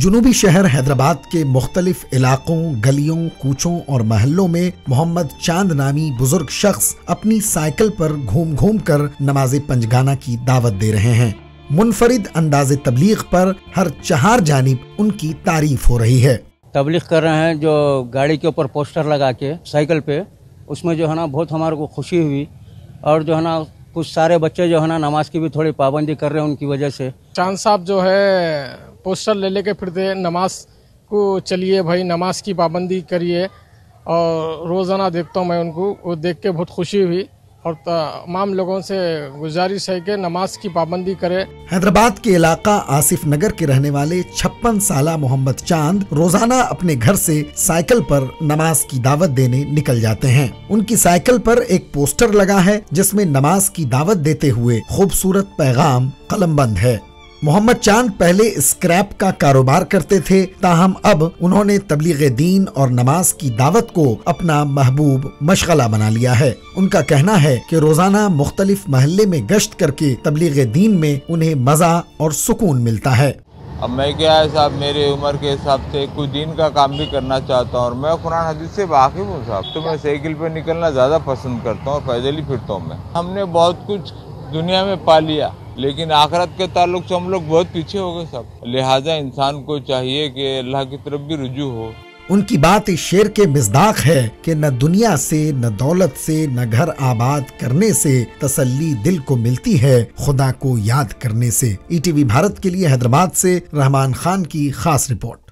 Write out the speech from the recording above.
जुनूबी शहर हैदराबाद के मुख्तलिफ इलाकों, गलियों, कूचों और महल्लों में मोहम्मद चांद नामी बुजुर्ग शख्स अपनी साइकिल पर घूम घूम कर नमाज पंजगाना की दावत दे रहे हैं। मुनफरिद अंदाज़े तबलीग पर हर चार जानिब उनकी तारीफ हो रही है। तबलीग कर रहे हैं जो गाड़ी के ऊपर पोस्टर लगा के साइकिल पे, उसमें जो है ना बहुत हमारे को खुशी हुई। और जो है ना कुछ सारे बच्चे जो है ना नमाज की भी थोड़ी पाबंदी कर रहे हैं उनकी वजह से। चांद साहब जो है पोस्टर ले लेके फिरते नमाज को, चलिए भाई नमाज की पाबंदी करिए, और रोज़ाना देखता हूँ मैं उनको, वो देख के बहुत खुशी हुई। और तमाम लोगों से गुजारिश है कि नमाज की पाबंदी करे। हैदराबाद के इलाका आसिफ नगर के रहने वाले 56 साला मोहम्मद चांद रोजाना अपने घर से साइकिल पर नमाज की दावत देने निकल जाते हैं। उनकी साइकिल पर एक पोस्टर लगा है जिसमें नमाज की दावत देते हुए खूबसूरत पैगाम कलमबंद है। मोहम्मद चांद पहले स्क्रैप का कारोबार करते थे, ताहम अब उन्होंने तबलीग दीन और नमाज की दावत को अपना महबूब मशगला बना लिया है। उनका कहना है कि रोजाना मुख्तलिफ महल्ले में गश्त करके तबलीग दीन में उन्हें मजा और सुकून मिलता है। अब मैं क्या है साहब, मेरे उम्र के हिसाब से कुछ दिन का काम भी करना चाहता हूँ और मैं कुरान हदीस से वाकिफ हूँ साहब, तो मैं साइकिल पे निकलना ज़्यादा पसंद करता हूँ और पैदल ही फिरता हूँ। मैं हमने बहुत कुछ दुनिया में पा लिया, लेकिन आखिरत के ताल्लुक से हम लोग बहुत पीछे हो गए सब। लिहाजा इंसान को चाहिए कि अल्लाह की तरफ भी रुजू हो। उनकी बात इस शेर के मिज़दाक है कि न दुनिया से, न दौलत से, न घर आबाद करने से तसल्ली दिल को मिलती है खुदा को याद करने से। ईटीवी भारत के लिए हैदराबाद से रहमान खान की खास रिपोर्ट।